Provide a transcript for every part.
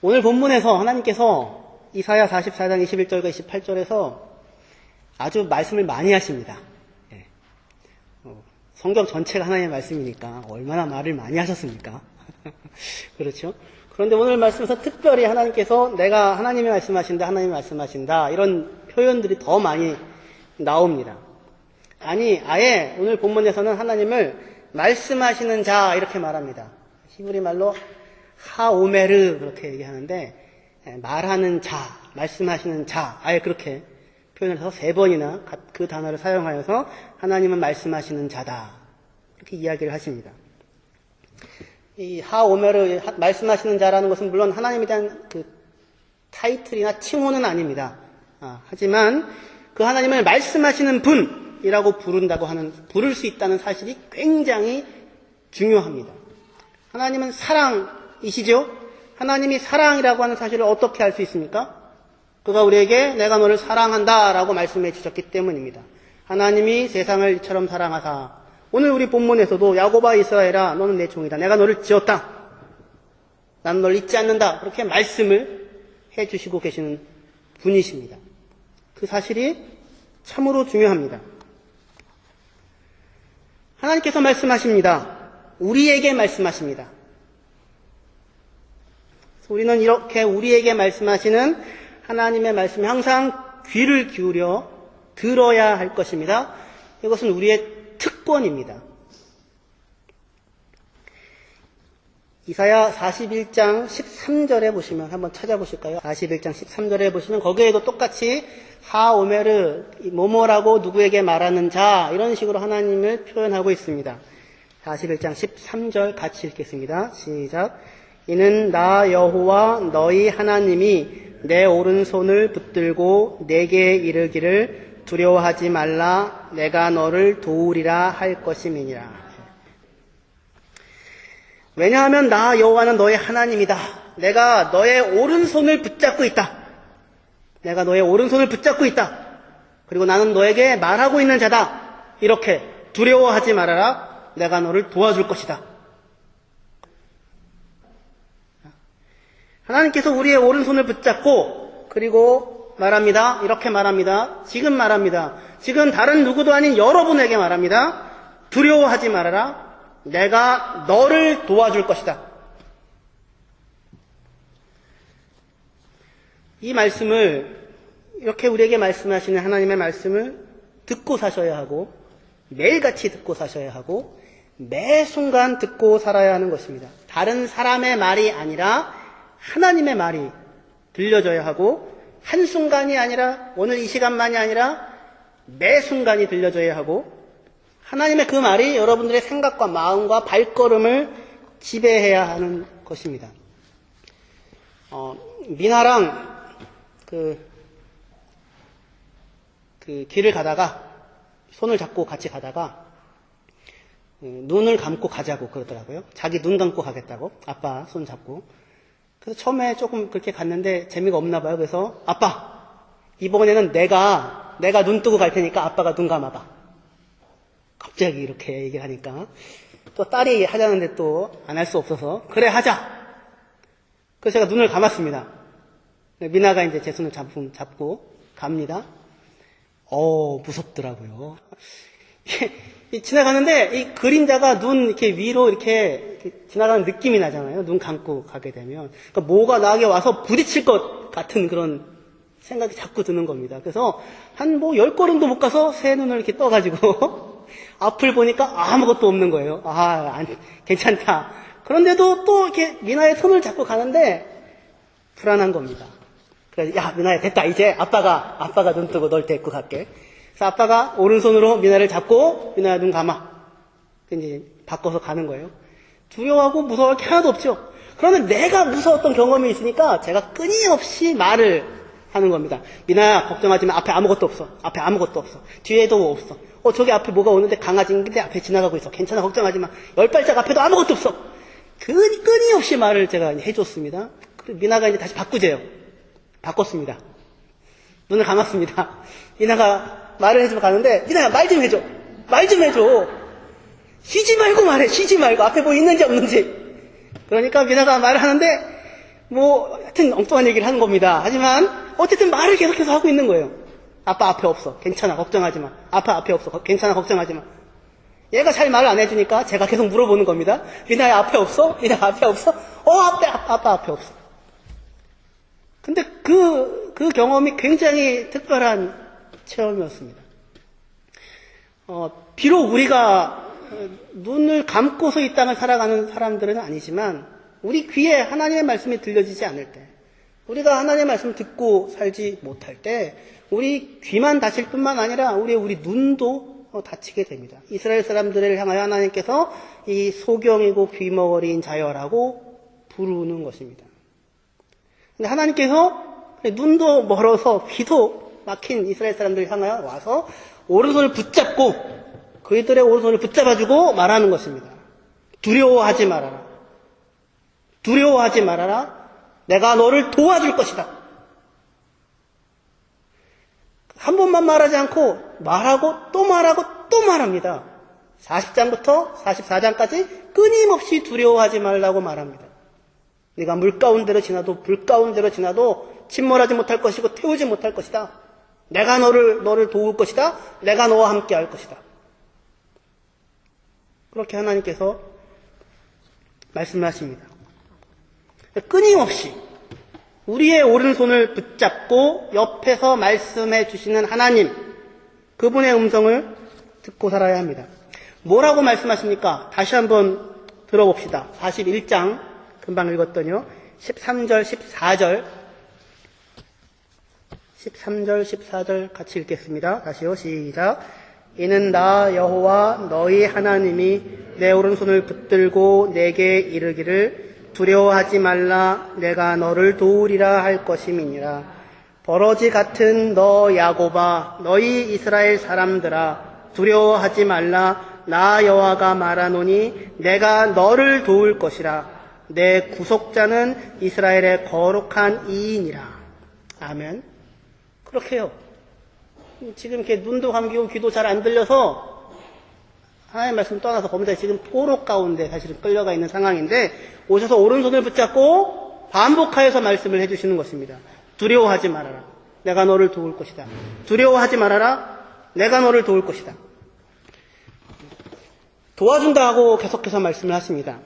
오늘 본문에서 하나님께서 이사야 44장 21절과 28절에서 아주 말씀을 많이 하십니다. 예. 성경 전체가 하나님의 말씀이니까 얼마나 말을 많이 하셨습니까? 그렇죠? 그런데 오늘 말씀에서 특별히 하나님께서 내가 하나님이 말씀하신다, 하나님이 말씀하신다 이런 표현들이 더 많이 나옵니다. 아니 아예 오늘 본문에서는 하나님을 말씀하시는 자 이렇게 말합니다. 히브리 말로 하오메르 그렇게 얘기하는데 말하는 자, 말씀하시는 자 아예 그렇게 표현을 해서 3번이나 그 단어를 사용하여서 하나님은 말씀하시는 자다 이렇게 이야기를 하십니다. 이 하오메르 말씀하시는 자라는 것은 물론 하나님에 대한 그 타이틀이나 칭호는 아닙니다. 하지만 그 하나님을 말씀하시는 분이라고 부를 수 있다는 사실이 굉장히 중요합니다. 하나님은 사랑이시죠? 하나님이 사랑이라고 하는 사실을 어떻게 알 수 있습니까? 그가 우리에게 내가 너를 사랑한다 라고 말씀해 주셨기 때문입니다. 하나님이 세상을 이처럼 사랑하사 오늘 우리 본문에서도 야곱아 이스라엘아 너는 내 종이다. 내가 너를 지었다. 나는 너를 잊지 않는다. 그렇게 말씀을 해 주시고 계시는 분이십니다. 그 사실이 참으로 중요합니다. 하나님께서 말씀하십니다. 우리에게 말씀하십니다. 우리는 이렇게 우리에게 말씀하시는 하나님의 말씀에 항상 귀를 기울여 들어야 할 것입니다. 이것은 우리의 특권입니다. 이사야 41장 13절에 보시면 한번 찾아보실까요? 41장 13절에 보시면 거기에도 똑같이 하오메르 뭐뭐라고 누구에게 말하는 자 이런 식으로 하나님을 표현하고 있습니다. 41장 13절 같이 읽겠습니다. 시작. 이는 나 여호와 너희 하나님이 내 오른손을 붙들고 내게 이르기를 두려워하지 말라 내가 너를 도우리라 할 것임이니라. 왜냐하면 나 여호와는 너의 하나님이다. 내가 너의 오른손을 붙잡고 있다. 내가 너의 오른손을 붙잡고 있다. 그리고 나는 너에게 말하고 있는 자다. 이렇게 두려워하지 말아라. 내가 너를 도와줄 것이다. 하나님께서 우리의 오른손을 붙잡고 그리고 말합니다. 이렇게 말합니다. 지금 말합니다. 지금 다른 누구도 아닌 여러분에게 말합니다. 두려워하지 말아라. 내가 너를 도와줄 것이다. 이 말씀을 이렇게 우리에게 말씀하시는 하나님의 말씀을 듣고 사셔야 하고 매일같이 듣고 사셔야 하고 매 순간 듣고 살아야 하는 것입니다. 다른 사람의 말이 아니라 하나님의 말이 들려져야 하고 한순간이 아니라 오늘 이 시간만이 아니라 매 순간이 들려져야 하고 하나님의 그 말이 여러분들의 생각과 마음과 발걸음을 지배해야 하는 것입니다. 미나랑 그 길을 가다가 손을 잡고 같이 가다가 눈을 감고 가자고 그러더라고요. 자기 눈 감고 가겠다고 아빠 손 잡고. 그래서 처음에 조금 그렇게 갔는데 재미가 없나 봐요. 그래서 아빠 이번에는 내가 눈 뜨고 갈 테니까 아빠가 눈 감아봐. 갑자기 이렇게 얘기를 하니까 또 딸이 하자는데 또 안 할 수 없어서 그래 하자. 그래서 제가 눈을 감았습니다. 미나가 이제 제 손을 잡고 갑니다. 무섭더라고요. 지나가는데 이 그림자가 눈 이렇게 위로 이렇게 지나가는 느낌이 나잖아요. 눈 감고 가게 되면. 그러니까 뭐가 나에게 와서 부딪힐 것 같은 그런 생각이 자꾸 드는 겁니다. 그래서 한 10걸음도 못 가서 새 눈을 이렇게 떠가지고 앞을 보니까 아무것도 없는 거예요. 괜찮다. 그런데도 또 이렇게 미나의 손을 잡고 가는데 불안한 겁니다. 그래서 야 미나야 됐다. 이제 아빠가 눈 뜨고 널 데리고 갈게. 그래서 아빠가 오른손으로 미나를 잡고 미나야 눈 감아. 이제 바꿔서 가는 거예요. 두려워하고 무서워할 게 하나도 없죠. 그러면 내가 무서웠던 경험이 있으니까 제가 끊임없이 말을 하는 겁니다. 미나야 걱정하지 마. 앞에 아무것도 없어. 앞에 아무것도 없어. 뒤에도 없어. 저기 앞에 뭐가 오는데 강아지인데 앞에 지나가고 있어. 괜찮아 걱정하지 마. 10발짝 앞에도 아무것도 없어. 끊임없이 말을 제가 해줬습니다. 그리고 미나가 이제 다시 바꾸재요. 바꿨습니다. 눈을 감았습니다. 미나가 말을 해주고 가는데 미나야 말 좀 해줘. 말 좀 해줘. 쉬지 말고 말해. 쉬지 말고. 앞에 뭐 있는지 없는지. 그러니까 미나가 말을 하는데 하여튼 엉뚱한 얘기를 하는 겁니다. 하지만 어쨌든 말을 계속해서 하고 있는 거예요. 아빠 앞에 없어. 괜찮아. 걱정하지 마. 아빠 앞에 없어. 괜찮아. 걱정하지 마. 얘가 잘 말을 안 해주니까 제가 계속 물어보는 겁니다. 미나야 앞에 없어? 미나 앞에 없어? 아빠 앞에 없어. 근데 그 경험이 굉장히 특별한 체험이었습니다. 비록 우리가 눈을 감고서 이 땅을 살아가는 사람들은 아니지만 우리 귀에 하나님의 말씀이 들려지지 않을 때, 우리가 하나님의 말씀을 듣고 살지 못할 때 우리 귀만 다칠 뿐만 아니라 우리 눈도 다치게 됩니다. 이스라엘 사람들을 향하여 하나님께서 이 소경이고 귀머거리인 자여라고 부르는 것입니다. 근데 하나님께서 눈도 멀어서 귀도 막힌 이스라엘 사람들을 향하여 와서 오른손을 붙잡고 그들의 오른손을 붙잡아주고 말하는 것입니다. 두려워하지 말아라. 두려워하지 말아라. 내가 너를 도와줄 것이다. 한 번만 말하지 않고 말하고 또 말하고 또 말합니다. 40장부터 44장까지 끊임없이 두려워하지 말라고 말합니다. 네가 물 가운데로 지나도 불 가운데로 지나도 침몰하지 못할 것이고 태우지 못할 것이다. 내가 너를 도울 것이다. 내가 너와 함께 할 것이다. 그렇게 하나님께서 말씀을 하십니다. 끊임없이 우리의 오른손을 붙잡고 옆에서 말씀해 주시는 하나님, 그분의 음성을 듣고 살아야 합니다. 뭐라고 말씀하십니까? 다시 한번 들어봅시다. 41장 금방 읽었더니요. 13절, 14절 13절, 14절 같이 읽겠습니다. 다시요. 시작. 이는 나 여호와 너희 하나님이 내 오른손을 붙들고 내게 이르기를 두려워하지 말라 내가 너를 도우리라 할 것임이니라. 버러지 같은 너 야곱아 너희 이스라엘 사람들아 두려워하지 말라 나 여호와가 말하노니 내가 너를 도울 것이라. 내 구속자는 이스라엘의 거룩한 이인이라. 아멘. 그렇게 해요. 지금 이렇게 눈도 감기고 귀도 잘 안 들려서 하나님의 말씀 떠나서 범죄자 지금 포로 가운데 사실은 끌려가 있는 상황인데 오셔서 오른손을 붙잡고 반복하여서 말씀을 해주시는 것입니다. 두려워하지 말아라. 내가 너를 도울 것이다. 두려워하지 말아라. 내가 너를 도울 것이다. 도와준다 하고 계속해서 말씀을 하십니다.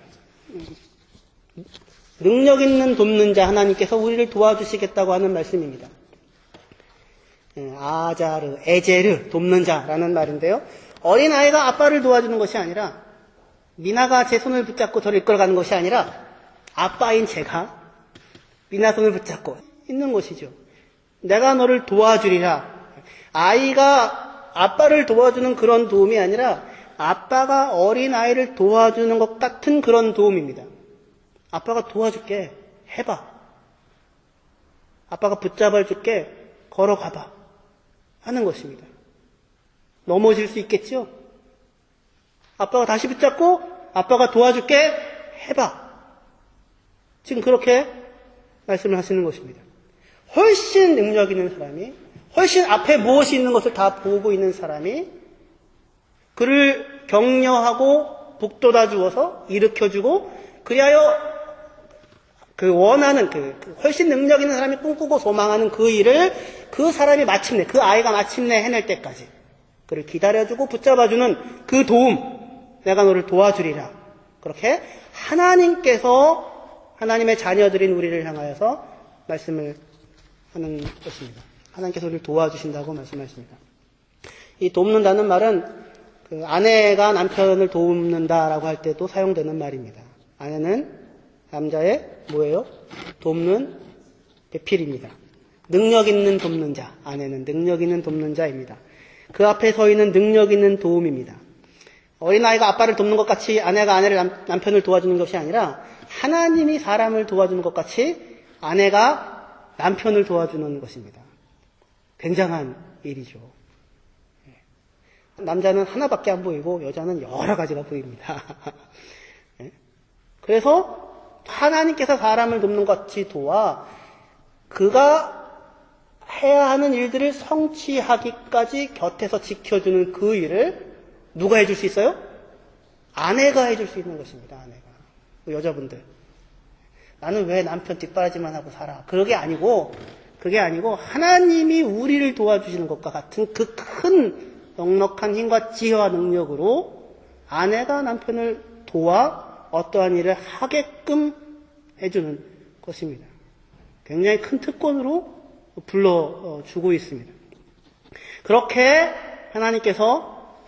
능력 있는 돕는 자 하나님께서 우리를 도와주시겠다고 하는 말씀입니다. 아자르, 에제르, 돕는 자라는 말인데요. 어린아이가 아빠를 도와주는 것이 아니라 미나가 제 손을 붙잡고 저를 이끌어가는 것이 아니라 아빠인 제가 미나 손을 붙잡고 있는 것이죠. 내가 너를 도와주리라. 아이가 아빠를 도와주는 그런 도움이 아니라 아빠가 어린아이를 도와주는 것 같은 그런 도움입니다. 아빠가 도와줄게. 해봐. 아빠가 붙잡아줄게. 걸어가봐. 하는 것입니다. 넘어질 수 있겠죠? 아빠가 다시 붙잡고 아빠가 도와줄게. 해봐. 지금 그렇게 말씀을 하시는 것입니다. 훨씬 능력 있는 사람이, 훨씬 앞에 무엇이 있는 것을 다 보고 있는 사람이 그를 격려하고 북돋아 주어서 일으켜주고 그리하여 그 원하는 훨씬 능력 있는 사람이 꿈꾸고 소망하는 그 일을 그 사람이 마침내, 그 아이가 마침내 해낼 때까지 그를 기다려주고 붙잡아주는 그 도움, 내가 너를 도와주리라. 그렇게 하나님께서 하나님의 자녀들인 우리를 향하여서 말씀을 하는 것입니다. 하나님께서 우리를 도와주신다고 말씀하십니다. 이 돕는다는 말은 그 아내가 남편을 돕는다라고 할 때도 사용되는 말입니다. 아내는 남자의 뭐예요? 돕는 배필입니다. 능력 있는 돕는 자, 아내는 능력 있는 돕는 자입니다. 그 앞에 서 있는 능력 있는 도움입니다. 어린아이가 아빠를 돕는 것 같이 아내가 남편을 도와주는 것이 아니라 하나님이 사람을 도와주는 것 같이 아내가 남편을 도와주는 것입니다. 굉장한 일이죠. 남자는 하나밖에 안 보이고 여자는 여러 가지가 보입니다. 그래서 하나님께서 사람을 돕는 것 같이 도와 그가 해야 하는 일들을 성취하기까지 곁에서 지켜주는 그 일을 누가 해줄 수 있어요? 아내가 해줄 수 있는 것입니다. 아내가. 여자분들. 나는 왜 남편 뒷바라지만 하고 살아. 그게 아니고 하나님이 우리를 도와주시는 것과 같은 그 큰 넉넉한 힘과 지혜와 능력으로 아내가 남편을 도와 어떠한 일을 하게끔 해주는 것입니다. 굉장히 큰 특권으로 불러주고 있습니다. 그렇게 하나님께서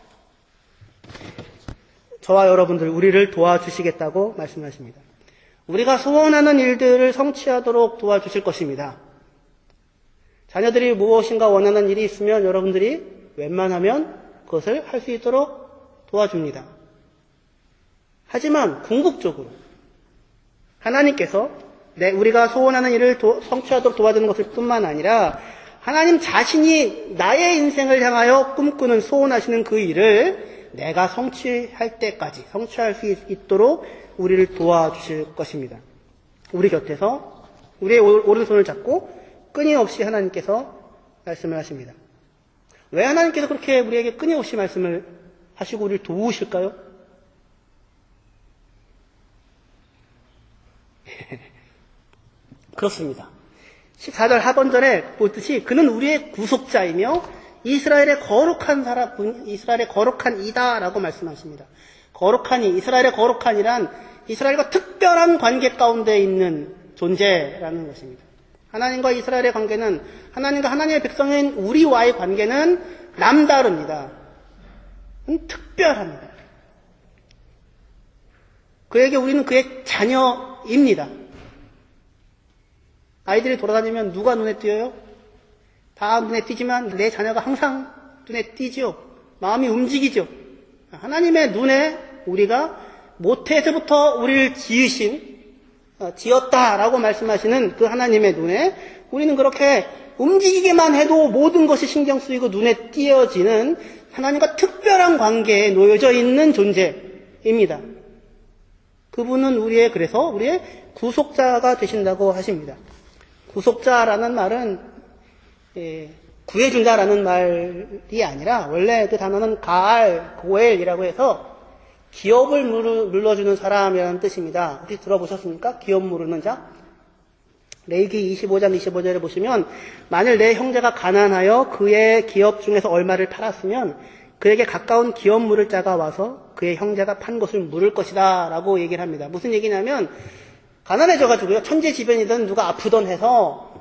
저와 여러분들 우리를 도와주시겠다고 말씀하십니다. 우리가 소원하는 일들을 성취하도록 도와주실 것입니다. 자녀들이 무엇인가 원하는 일이 있으면 여러분들이 웬만하면 그것을 할 수 있도록 도와줍니다. 하지만 궁극적으로 하나님께서 우리가 소원하는 일을 성취하도록 도와주는 것을 뿐만 아니라 하나님 자신이 나의 인생을 향하여 꿈꾸는 소원하시는 그 일을 내가 성취할 때까지 성취할 수 있도록 우리를 도와주실 것입니다. 우리 곁에서 우리의 오른손을 잡고 끊임없이 하나님께서 말씀을 하십니다. 왜 하나님께서 그렇게 우리에게 끊임없이 말씀을 하시고 우리를 도우실까요? 그렇습니다. 14절 하반절에 보듯이 그는 우리의 구속자이며 이스라엘의 거룩한 이다라고 말씀하십니다. 이스라엘의 거룩한이란 이스라엘과 특별한 관계 가운데 있는 존재라는 것입니다. 하나님과 이스라엘의 관계는 하나님과 하나님의 백성인 우리와의 관계는 남다릅니다. 특별합니다. 그에게 우리는 그의 자녀입니다. 아이들이 돌아다니면 누가 눈에 띄어요? 다 눈에 띄지만 내 자녀가 항상 눈에 띄지요. 마음이 움직이죠. 하나님의 눈에 우리가 모태에서부터 우리를 지었다라고 말씀하시는 그 하나님의 눈에 우리는 그렇게 움직이기만 해도 모든 것이 신경 쓰이고 눈에 띄어지는 하나님과 특별한 관계에 놓여져 있는 존재입니다. 그분은 그래서 우리의 구속자가 되신다고 하십니다. 구속자라는 말은 구해준다라는 말이 아니라 원래 그 단어는 고엘이라고 해서 기업을 물러주는 사람이라는 뜻입니다. 혹시 들어보셨습니까? 기업 물르는 자? 레위기 25장 25절에 보시면 만일 내 형제가 가난하여 그의 기업 중에서 얼마를 팔았으면 그에게 가까운 기업 물을 자가 와서 그의 형제가 판 것을 물을 것이다 라고 얘기를 합니다. 무슨 얘기냐면 가난해져가지고요. 천재지변이든 누가 아프던 해서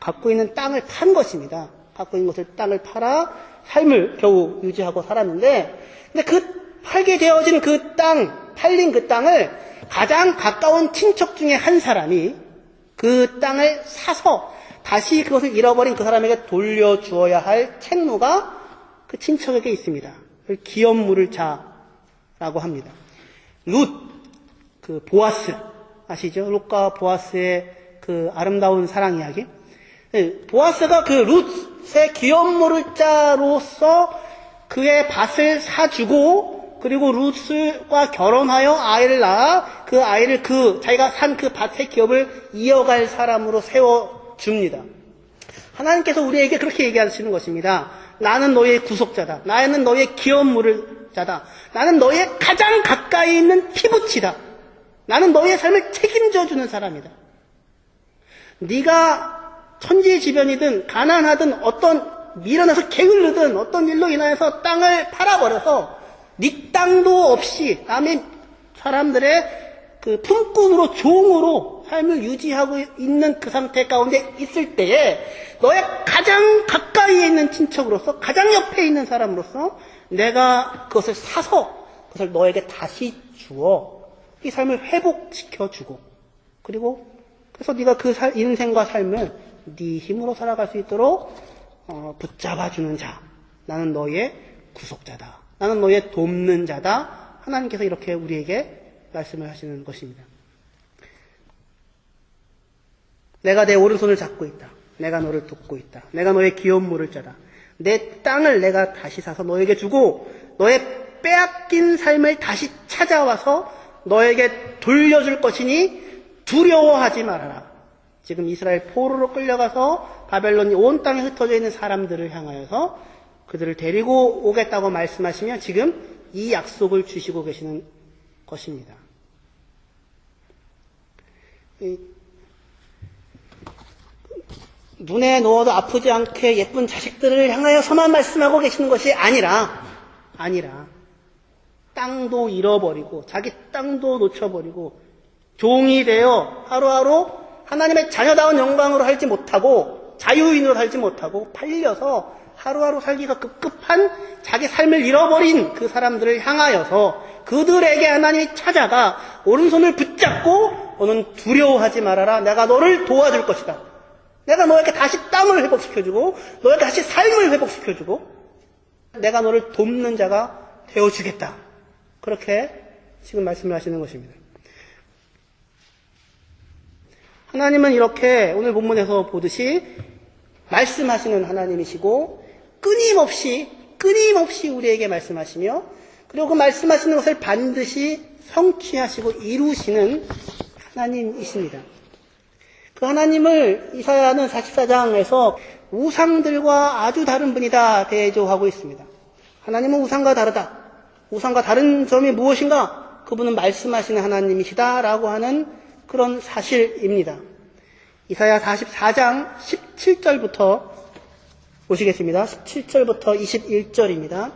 갖고 있는 땅을 판 것입니다. 갖고 있는 것을 땅을 팔아 삶을 겨우 유지하고 살았는데 근데 팔게 되어진 팔린 그 땅을 가장 가까운 친척 중에 한 사람이 그 땅을 사서 다시 그것을 잃어버린 그 사람에게 돌려주어야 할 책무가 그 친척에게 있습니다. 그걸 기업 물을 자라고 합니다. 보아스 아시죠? 룻과 보아스의 그 아름다운 사랑 이야기. 보아스가 그 룻의 기업 물을 자로서 그의 밭을 사주고 그리고 룻과 결혼하여 아이를 낳아 그 아이를 자기가 산 그 밭의 기업을 이어갈 사람으로 세워줍니다. 하나님께서 우리에게 그렇게 얘기하시는 것입니다. 나는 너의 구속자다. 나는 너의 기업 물을 자다. 나는 너의 가장 가까이 있는 피부치다. 나는 너의 삶을 책임져주는 사람이다. 네가 천지지변이든 가난하든 밀어내서 게을르든 어떤 일로 인하여서 땅을 팔아버려서 네 땅도 없이 남의 사람들의 그 품꾼으로 종으로 삶을 유지하고 있는 그 상태 가운데 있을 때에 너의 가장 가까이에 있는 친척으로서 가장 옆에 있는 사람으로서 내가 그것을 사서 그것을 너에게 다시 주어 이 삶을 회복시켜주고 그래서 네가 그 인생과 삶을 네 힘으로 살아갈 수 있도록 붙잡아주는 자. 나는 너의 구속자다. 나는 너의 돕는 자다. 하나님께서 이렇게 우리에게 말씀을 하시는 것입니다. 내가 내 오른손을 잡고 있다. 내가 너를 돕고 있다. 내가 너의 기업 물을 자다. 내 땅을 내가 다시 사서 너에게 주고 너의 빼앗긴 삶을 다시 찾아와서 너에게 돌려줄 것이니 두려워하지 말아라. 지금 이스라엘 포로로 끌려가서 바벨론이 온 땅에 흩어져 있는 사람들을 향하여서 그들을 데리고 오겠다고 말씀하시며 지금 이 약속을 주시고 계시는 것입니다. 눈에 넣어도 아프지 않게 예쁜 자식들을 향하여서만 말씀하고 계시는 것이 아니라 땅도 잃어버리고 자기 땅도 놓쳐버리고 종이 되어 하루하루 하나님의 자녀다운 영광으로 살지 못하고 자유인으로 살지 못하고 팔려서 하루하루 살기가 급급한 자기 삶을 잃어버린 그 사람들을 향하여서 그들에게 하나님이 찾아가 오른손을 붙잡고 너는 두려워하지 말아라. 내가 너를 도와줄 것이다. 내가 너에게 다시 땅을 회복시켜주고 너에게 다시 삶을 회복시켜주고 내가 너를 돕는 자가 되어주겠다. 그렇게 지금 말씀을 하시는 것입니다. 하나님은 이렇게 오늘 본문에서 보듯이 말씀하시는 하나님이시고 끊임없이 우리에게 말씀하시며 그리고 그 말씀하시는 것을 반드시 성취하시고 이루시는 하나님이십니다. 그 하나님을 이사야는 44장에서 우상들과 아주 다른 분이다 대조하고 있습니다. 하나님은 우상과 다르다. 우상과 다른 점이 무엇인가? 그분은 말씀하시는 하나님이시다라고 하는 그런 사실입니다. 이사야 44장 17절부터 보시겠습니다. 17절부터 21절입니다.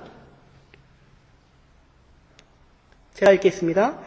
제가 읽겠습니다.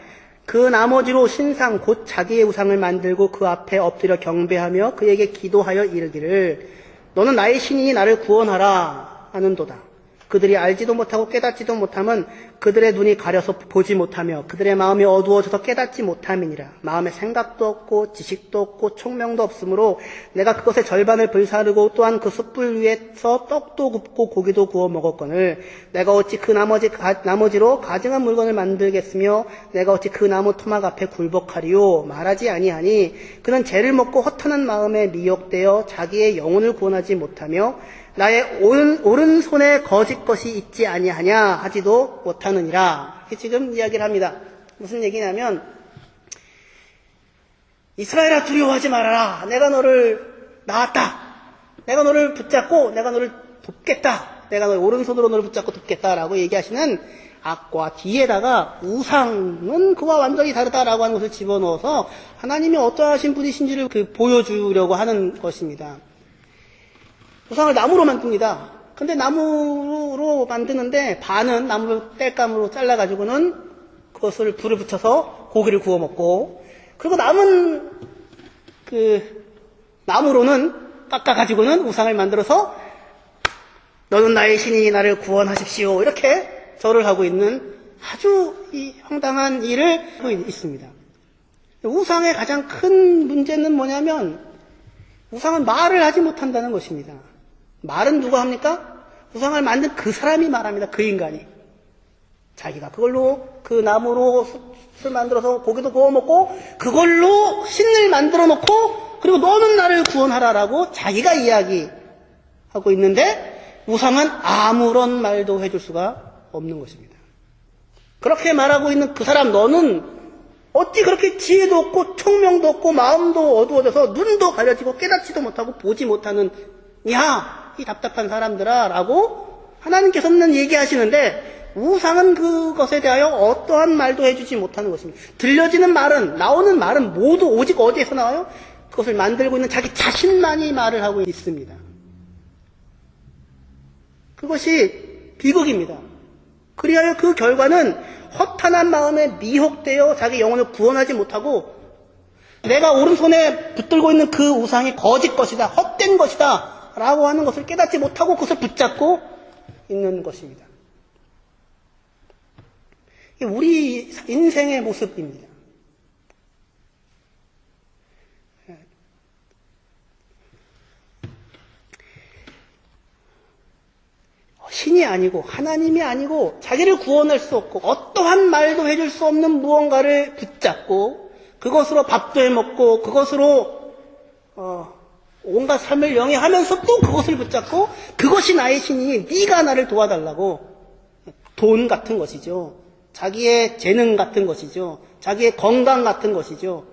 그 나머지로 신상 곧 자기의 우상을 만들고 그 앞에 엎드려 경배하며 그에게 기도하여 이르기를 너는 나의 신이니 나를 구원하라 하는도다. 그들이 알지도 못하고 깨닫지도 못함은 그들의 눈이 가려서 보지 못하며 그들의 마음이 어두워져서 깨닫지 못함이니라. 마음에 생각도 없고 지식도 없고 총명도 없으므로 내가 그것의 절반을 불사르고 또한 그 숯불 위에서 떡도 굽고 고기도 구워 먹었거늘 내가 어찌 그 나머지로 가증한 물건을 만들겠으며 내가 어찌 그 나무 토막 앞에 굴복하리요 말하지 아니하니 그는 죄를 먹고 허탄한 마음에 미혹되어 자기의 영혼을 구원하지 못하며 나의 오른손에 거짓 것이 있지 아니하냐 하지도 못하느니라. 이렇게 지금 이야기를 합니다. 무슨 얘기냐면 이스라엘아 두려워하지 말아라. 내가 너를 낳았다. 내가 너를 붙잡고 내가 너를 돕겠다. 내가 너의 오른손으로 너를 붙잡고 돕겠다라고 얘기하시는 악과 뒤에다가 우상은 그와 완전히 다르다라고 하는 것을 집어넣어서 하나님이 어떠하신 분이신지를 보여주려고 하는 것입니다. 우상을 나무로 만듭니다. 근데 나무로 만드는데 반은 나무를 땔감으로 잘라가지고는 그것을 불을 붙여서 고기를 구워 먹고 그리고 남은 나무로는 깎아가지고는 우상을 만들어서 너는 나의 신이 나를 구원하십시오. 이렇게 절을 하고 있는 아주 황당한 일을 하고 있습니다. 우상의 가장 큰 문제는 뭐냐면 우상은 말을 하지 못한다는 것입니다. 말은 누가 합니까? 우상을 만든 그 사람이 말합니다. 그 인간이. 자기가 그걸로 그 나무로 술 만들어서 고기도 구워 먹고 그걸로 신을 만들어 놓고 그리고 너는 나를 구원하라라고 자기가 이야기하고 있는데 우상은 아무런 말도 해줄 수가 없는 것입니다. 그렇게 말하고 있는 그 사람 너는 어찌 그렇게 지혜도 없고 총명도 없고 마음도 어두워져서 눈도 가려지고 깨닫지도 못하고 보지 못하는 야 이 답답한 사람들아 라고 하나님께서는 얘기하시는데 우상은 그것에 대하여 어떠한 말도 해주지 못하는 것입니다. 들려지는 말은 나오는 말은 모두 오직 어디에서 나와요? 그것을 만들고 있는 자기 자신만이 말을 하고 있습니다. 그것이 비극입니다. 그리하여 그 결과는 허탄한 마음에 미혹되어 자기 영혼을 구원하지 못하고 내가 오른손에 붙들고 있는 그 우상이 거짓 것이다, 헛된 것이다 라고 하는 것을 깨닫지 못하고 그것을 붙잡고 있는 것입니다. 이게 우리 인생의 모습입니다. 신이 아니고 하나님이 아니고 자기를 구원할 수 없고 어떠한 말도 해줄 수 없는 무언가를 붙잡고 그것으로 밥도 해먹고 그것으로 온갖 삶을 영위하면서 또 그것을 붙잡고 그것이 나의 신이니 네가 나를 도와달라고 돈 같은 것이죠. 자기의 재능 같은 것이죠. 자기의 건강 같은 것이죠.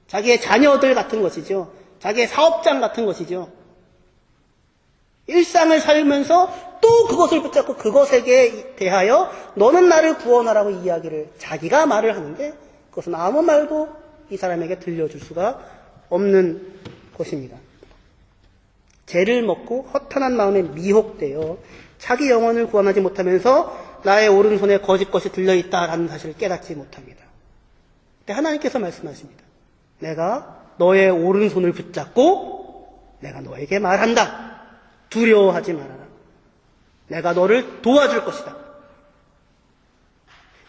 자기의 자녀들 같은 것이죠. 자기의 사업장 같은 것이죠. 일상을 살면서 또 그것을 붙잡고 그것에게 대하여 너는 나를 구원하라고 이야기를 자기가 말을 하는데 그것은 아무 말도 이 사람에게 들려줄 수가 없는 것입니다. 죄를 먹고 허탄한 마음에 미혹되어 자기 영혼을 구원하지 못하면서 나의 오른손에 거짓 것이 들려있다라는 사실을 깨닫지 못합니다. 근데 하나님께서 말씀하십니다. 내가 너의 오른손을 붙잡고 내가 너에게 말한다. 두려워하지 말아라. 내가 너를 도와줄 것이다.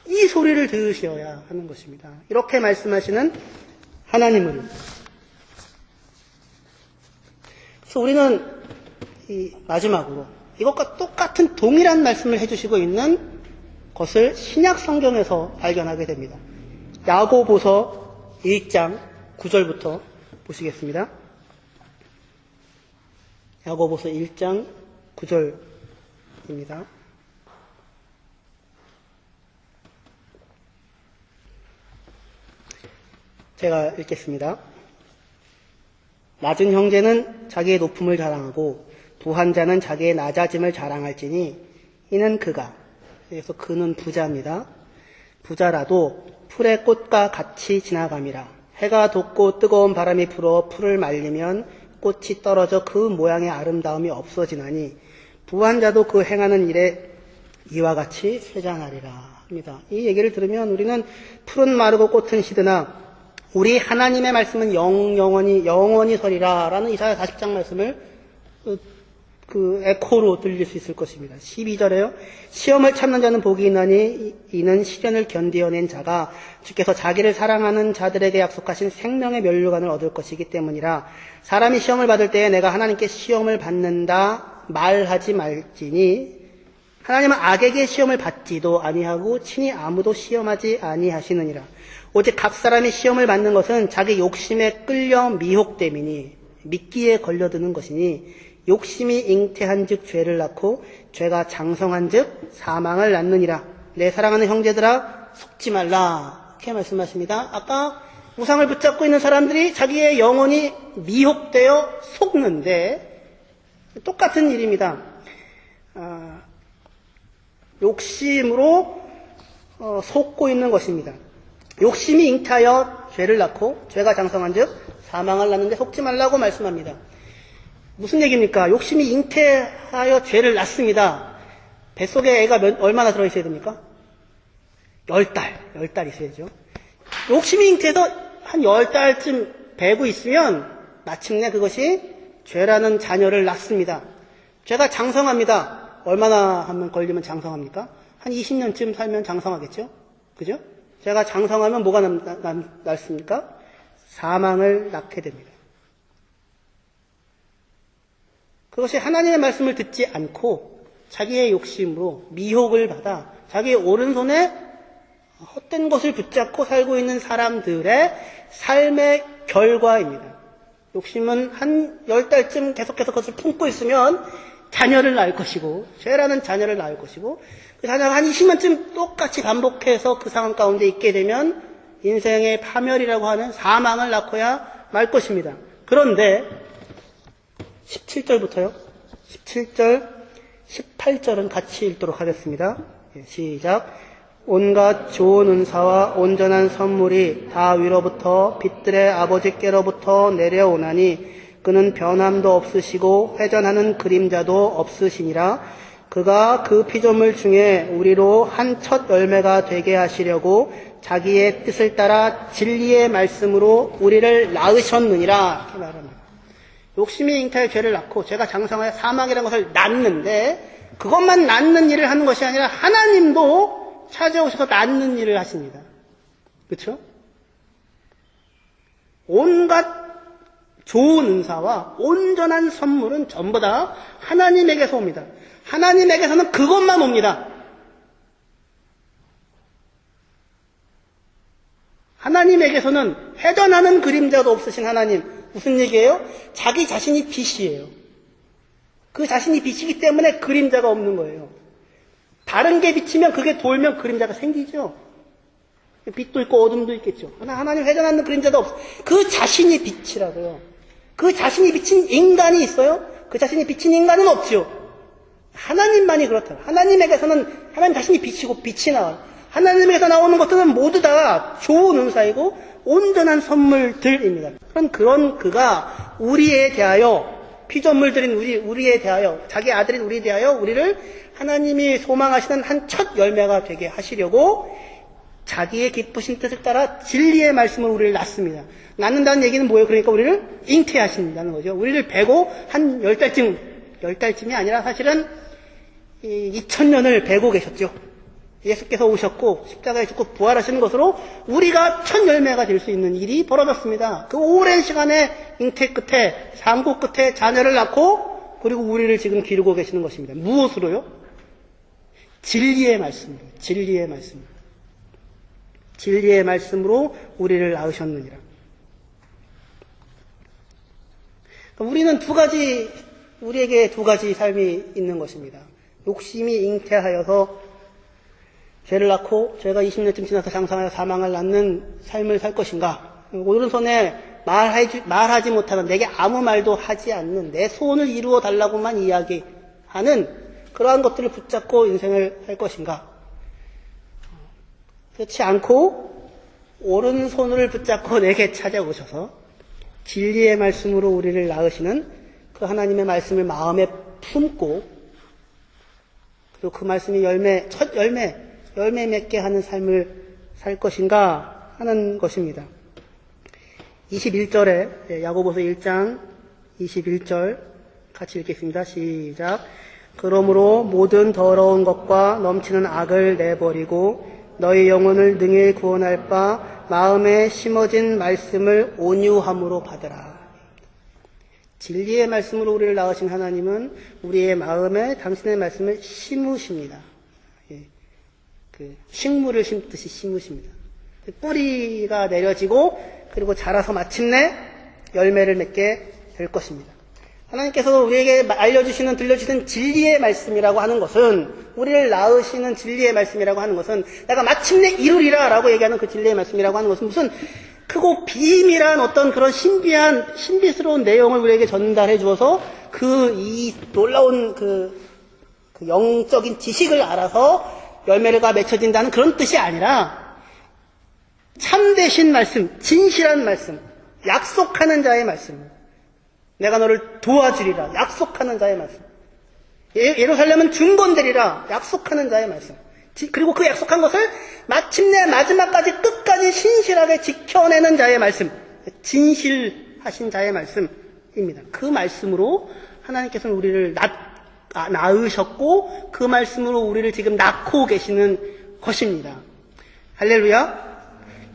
이 소리를 들으셔야 하는 것입니다. 이렇게 말씀하시는 하나님을. 그래서 우리는 이 마지막으로 이것과 똑같은 동일한 말씀을 해주시고 있는 것을 신약 성경에서 발견하게 됩니다. 야고보서 1장 9절부터 보시겠습니다. 야고보서 1장 9절입니다. 제가 읽겠습니다. 낮은 형제는 자기의 높음을 자랑하고 부한 자는 자기의 낮아짐을 자랑할지니 이는 그가, 그래서 그는 부자입니다. 부자라도 풀의 꽃과 같이 지나감이라. 해가 돋고 뜨거운 바람이 불어 풀을 말리면 꽃이 떨어져 그 모양의 아름다움이 없어지나니 부한 자도 그 행하는 일에 이와 같이 쇠잔하리라 합니다. 이 얘기를 들으면 우리는 풀은 마르고 꽃은 시드나 우리 하나님의 말씀은 영원히 서리라 라는 이사야 40장 말씀을 에코로 들릴 수 있을 것입니다. 12절에요. 시험을 참는 자는 복이 있나니 이는 시련을 견디어낸 자가 주께서 자기를 사랑하는 자들에게 약속하신 생명의 면류관을 얻을 것이기 때문이라. 사람이 시험을 받을 때에 내가 하나님께 시험을 받는다 말하지 말지니 하나님은 악에게 시험을 받지도 아니하고 친히 아무도 시험하지 아니하시느니라. 오직 각 사람이 시험을 받는 것은 자기 욕심에 끌려 미혹됨이니 미끼에 걸려드는 것이니 욕심이 잉태한 즉 죄를 낳고 죄가 장성한 즉 사망을 낳느니라. 내 사랑하는 형제들아 속지 말라. 이렇게 말씀하십니다. 아까 우상을 붙잡고 있는 사람들이 자기의 영혼이 미혹되어 속는데 똑같은 일입니다. 욕심으로 속고 있는 것입니다. 욕심이 잉태하여 죄를 낳고 죄가 장성한 즉 사망을 낳는데 속지 말라고 말씀합니다. 무슨 얘기입니까? 욕심이 잉태하여 죄를 낳습니다. 뱃속에 애가 얼마나 들어있어야 됩니까? 10달 있어야죠. 욕심이 잉태해서 한 10달쯤 배고 있으면 마침내 그것이 죄라는 자녀를 낳습니다. 죄가 장성합니다. 얼마나 하면 걸리면 장성합니까? 한 20년쯤 살면 장성하겠죠? 그죠? 죄가 장성하면 뭐가 낳습니까? 사망을 낳게 됩니다. 그것이 하나님의 말씀을 듣지 않고 자기의 욕심으로 미혹을 받아 자기의 오른손에 헛된 것을 붙잡고 살고 있는 사람들의 삶의 결과입니다. 욕심은 한 10달쯤 계속해서 그것을 품고 있으면 자녀를 낳을 것이고 죄라는 자녀를 낳을 것이고 그 자녀가 한 20년쯤 똑같이 반복해서 그 상황 가운데 있게 되면 인생의 파멸이라고 하는 사망을 낳고야 말 것입니다. 그런데 17절부터요. 17절, 18절은 같이 읽도록 하겠습니다. 시작. 온갖 좋은 은사와 온전한 선물이 다 위로부터 빛들의 아버지께로부터 내려오나니 그는 변함도 없으시고 회전하는 그림자도 없으시니라. 그가 그 피조물 중에 우리로 한 첫 열매가 되게 하시려고 자기의 뜻을 따라 진리의 말씀으로 우리를 낳으셨느니라. 이렇게 말합니다. 욕심이 잉태할 죄를 낳고 죄가 장성하여 사망이라는 것을 낳는데 그것만 낳는 일을 하는 것이 아니라 하나님도 찾아오셔서 낳는 일을 하십니다. 그렇죠? 온갖 좋은 은사와 온전한 선물은 전부 다 하나님에게서 옵니다. 하나님에게서는 그것만 옵니다. 하나님에게서는 회전하는 그림자도 없으신 하나님. 무슨 얘기예요? 자기 자신이 빛이에요. 그 자신이 빛이기 때문에 그림자가 없는 거예요. 다른 게 비치면 그게 돌면 그림자가 생기죠. 빛도 있고 어둠도 있겠죠. 하나님 회전하는 그림자도 없어요. 그 자신이 빛이라고요. 그 자신이 비친 인간이 있어요? 그 자신이 비친 인간은 없죠. 하나님만이 그렇다. 하나님 자신이 빛이고 빛이 나와요. 하나님에게서 나오는 것들은 모두 다 좋은 은사이고 온전한 선물들입니다. 그런 그가 우리에 대하여, 피조물들인 우리에 대하여, 자기 아들인 우리에 대하여 우리를 하나님이 소망하시는 한 첫 열매가 되게 하시려고 자기의 기쁘신 뜻을 따라 진리의 말씀으로 우리를 낳습니다. 낳는다는 얘기는 뭐예요? 그러니까 우리를 잉태하신다는 거죠. 우리를 베고 한 10달쯤이 아니라 사실은 2000년을 베고 계셨죠. 예수께서 오셨고 십자가에 죽고 부활하시는 것으로 우리가 첫 열매가 될 수 있는 일이 벌어졌습니다. 그 오랜 시간의 잉태 끝에, 상고 끝에 자녀를 낳고 그리고 우리를 지금 기르고 계시는 것입니다. 무엇으로요? 진리의 말씀으로. 진리의 말씀으로 우리를 낳으셨느니라. 우리는 우리에게 두 가지 삶이 있는 것입니다. 욕심이 잉태하여서 죄를 낳고 죄가 20년쯤 지나서 장사하여 사망을 낳는 삶을 살 것인가? 오른손에 말하지 못하는, 내게 아무 말도 하지 않는, 내 소원을 이루어 달라고만 이야기하는 그러한 것들을 붙잡고 인생을 살 것인가? 그렇지 않고 오른손을 붙잡고 내게 찾아오셔서 진리의 말씀으로 우리를 낳으시는 그 하나님의 말씀을 마음에 품고 그리고 그 말씀이 첫 열매 맺게 하는 삶을 살 것인가 하는 것입니다. 21절에 야고보서 1장 21절 같이 읽겠습니다. 시작. 그러므로 모든 더러운 것과 넘치는 악을 내버리고 너희 영혼을 능히 구원할 바 마음에 심어진 말씀을 온유함으로 받으라. 진리의 말씀으로 우리를 낳으신 하나님은 우리의 마음에 당신의 말씀을 심으십니다. 식물을 심듯이 심으십니다. 뿌리가 내려지고 그리고 자라서 마침내 열매를 맺게 될 것입니다. 하나님께서 우리에게 들려주시는 진리의 말씀이라고 하는 것은, 우리를 낳으시는 진리의 말씀이라고 하는 것은, 내가 마침내 이루리라 라고 얘기하는 그 진리의 말씀이라고 하는 것은 무슨 크고 비밀한 어떤 그런 신비스러운 내용을 우리에게 전달해 주어서 이 놀라운 그 영적인 지식을 알아서 열매가 맺혀진다는 그런 뜻이 아니라, 참되신 말씀, 진실한 말씀, 약속하는 자의 말씀, 내가 너를 도와주리라 약속하는 자의 말씀, 예루살렘은 중건되리라 약속하는 자의 말씀, 그리고 그 약속한 것을 마침내 마지막까지 끝까지 신실하게 지켜내는 자의 말씀, 진실하신 자의 말씀입니다. 그 말씀으로 하나님께서는 우리를 낳으셨고 그 말씀으로 우리를 지금 낳고 계시는 것입니다. 할렐루야.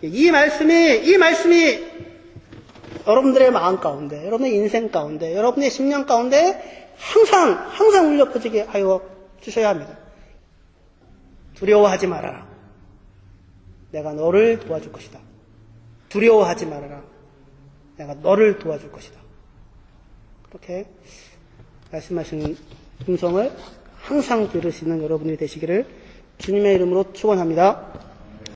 이 말씀이 여러분들의 마음 가운데, 여러분의 인생 가운데, 여러분의 심령 가운데 항상 울려 퍼지게 하여 주셔야 합니다. 두려워하지 말아라. 내가 너를 도와줄 것이다. 두려워하지 말아라. 내가 너를 도와줄 것이다. 그렇게 말씀하시는 음성을 항상 들으시는 여러분이 되시기를 주님의 이름으로 축원합니다.